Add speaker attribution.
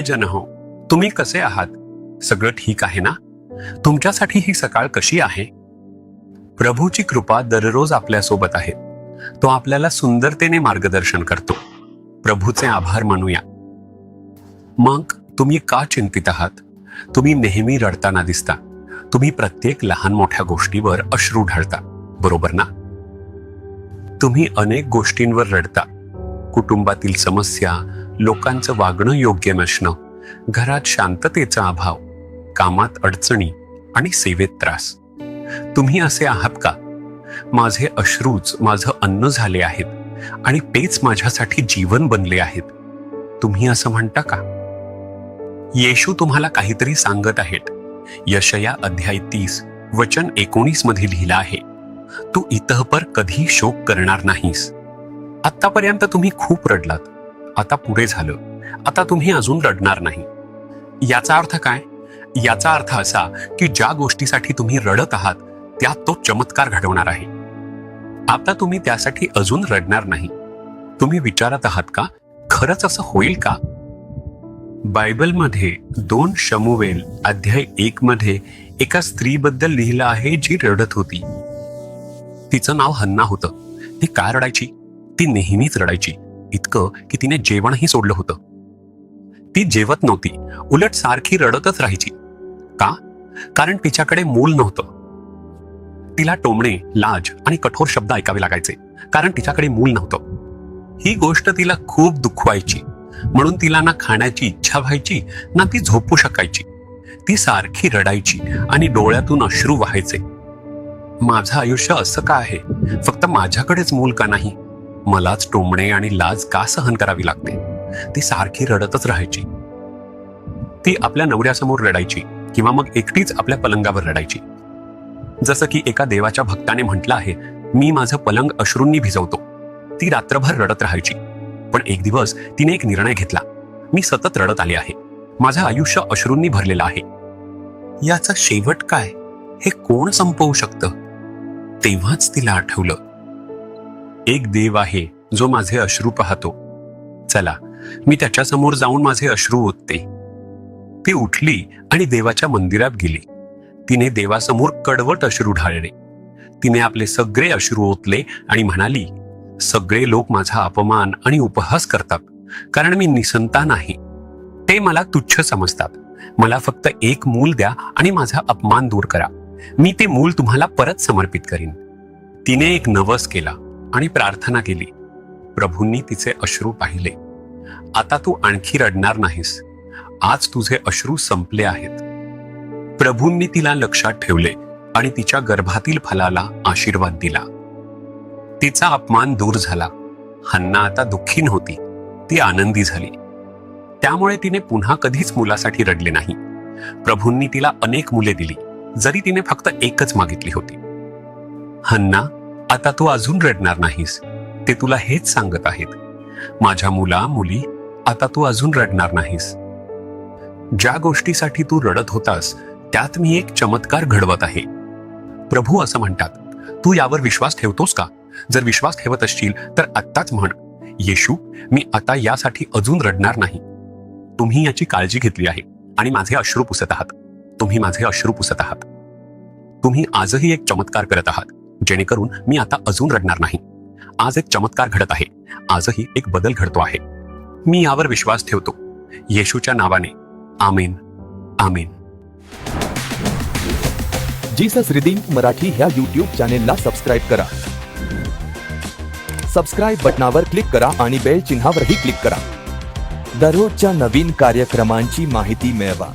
Speaker 1: प्रियजनहो, तुम्ही कसे आहात? सगळं ठीक आहे ना? तुमच्यासाठी ही सकाळ कशी आहे? प्रभूची कृपा दररोज आपल्यासोबत आहे. तो आपल्याला सुंदरतेने मार्गदर्शन करतो. प्रभूचे आभार मानूया. मग तुम्ही का चिंतित आहात? तुम्ही नेहमी रडताना दिसता. तुम्ही प्रत्येक लहान मोठ्या गोष्टीवर अश्रू ढाळता, बरोबर ना? तुम्ही अनेक गोष्टींवर रडता. कुटुंबातील समस्या, लोकांचं वागणं योग्य नसणं, घरात शांततेचा अभाव, कामात अडचणी आणि सेवेत त्रास. तुम्ही असे आहात का? माझे अश्रूच माझं अन्न झाले आहेत आणि तेच माझ्यासाठी जीवन बनले आहेत. तुम्ही असं म्हणता का? येशू तुम्हाला काहीतरी सांगत आहेत. यशया अध्याय 30 वचन 19 मध्ये लिहिलं आहे, तू इतःपर कधी शोक करणार नाहीस. आतापर्यंत तुम्ही खूप रडलात. आता पुढे झालं. आता तुम्ही अजून रडणार नाही. याचा अर्थ काय? याचा अर्थ असा की ज्या गोष्टीसाठी तुम्ही रडत आहात त्यात तो चमत्कार घडवणार आहे. आता तुम्ही त्यासाठी अजून रडणार नाही. तुम्ही विचारत आहात का, खरंच असं होईल का? बायबलमध्ये 2 शमूएल अध्याय 1 मध्ये एका स्त्रीबद्दल लिहिलं आहे जी रडत होती. तिचं नाव हन्ना होतं. ती काय रडायची? ती नेहमीच रडायची, इतकं की तिने जेवणही सोडलं होतं. ती जेवत नव्हती, उलट सारखी रडतच राहायची. का? कारण तिच्याकडे मूल नव्हतं. तिला टोमणे, लाज आणि कठोर शब्द ऐकावे लागायचे, कारण तिच्याकडे मूल नव्हतं. ही गोष्ट तिला खूप दुखवायची. म्हणून तिला ना खाण्याची इच्छा व्हायची, ना ती झोपू शकायची. ती सारखी रडायची आणि डोळ्यातून अश्रू वाहायचे. माझं आयुष्य असं का आहे? फक्त माझ्याकडेच मूल का नाही? मलाच टोमणे आणि लाज का सहन करावी लागते? ती सारखी रडतच राहायची. ती आपल्या नवऱ्यासमोर रडायची किंवा मग एकटीच आपल्या पलंगावर रडायची. जसं की एका देवाच्या भक्ताने म्हटलं आहे, मी माझं पलंग अश्रूंनी भिजवतो. ती रात्रभर रडत राहायची. पण एक दिवस तिने एक निर्णय घेतला. मी सतत रडत आले आहे. माझं आयुष्य अश्रूंनी भरलेलं आहे. याचा शेवट काय? हे कोण संपवू शकतं? तेव्हाच तिला आठवलं, एक देव आहे जो माझे अश्रू पाहतो. चला, मी त्याच्यासमोर जाऊन माझे अश्रू ओतते. ती उठली आणि देवाच्या मंदिरात गेली. तिने देवासमोर कडवट अश्रू ढाळले. तिने आपले सगळे अश्रू ओतले आणि म्हणाली, सगळे लोक माझा अपमान आणि उपहास करतात, कारण मी निसंतान आहे. ते मला तुच्छ समजतात. मला फक्त एक मूल द्या आणि माझा अपमान दूर करा. मी ते मूल तुम्हाला परत समर्पित करीन. तिने एक नवस केला आणि प्रार्थना केली. प्रभूंनी तिचे अश्रू पाहिले. आता तू आणखी रडणार नाहीस. आज तुझे अश्रू संपले आहेत. प्रभूंनी तिला लक्षात ठेवले आणि तिच्या गर्भातील फलाला आशीर्वाद दिला. तिचा अपमान दूर झाला. हन्ना आता दुःखी नव्हती, ती आनंदी झाली. त्यामुळे तिने पुन्हा कधीच मुलासाठी रडले नाही. प्रभूंनी तिला अनेक मुले दिली, जरी तिने फक्त एकच मागितली होती. हन्ना, आता तू अजून रडणार नाहीस. ते तुला हेच सांगत आहेत, माझ्या मुला मुली, आता तू अजून रडणार नाहीस. ज्या गोष्टीसाठी तू रडत होतास त्यात मी एक चमत्कार घडवत आहे. प्रभू असं म्हणतात, तू यावर विश्वास ठेवतोस का? जर विश्वास ठेवत असशील तर आत्ताच म्हण, येशू, मी आता यासाठी अजून रडणार नाही. तुम्ही याची काळजी घेतली आहे आणि माझे अश्रू पुसत आहात. तुम्ही माझे अश्रू पुसत आहात. तुम्ही आजही एक चमत्कार करत आहात, जेणेकरून मी आता अजून रडणार नाही. आज एक चमत्कार घडत आहे. आजही एक बदल घडतो आहे. मी यावर विश्वास ठेवतो. येशूच्या नावाने. आमेन. आमेन.
Speaker 2: जीसस रिडीम्ड मराठी ह्या यूट्यूब चॅनेलला सबस्क्राईब करा. सबस्क्राईब बटनावर क्लिक करा आणि बेल चिन्हावरही क्लिक करा. दररोजच्या नवीन कार्यक्रमांची माहिती मिळवा.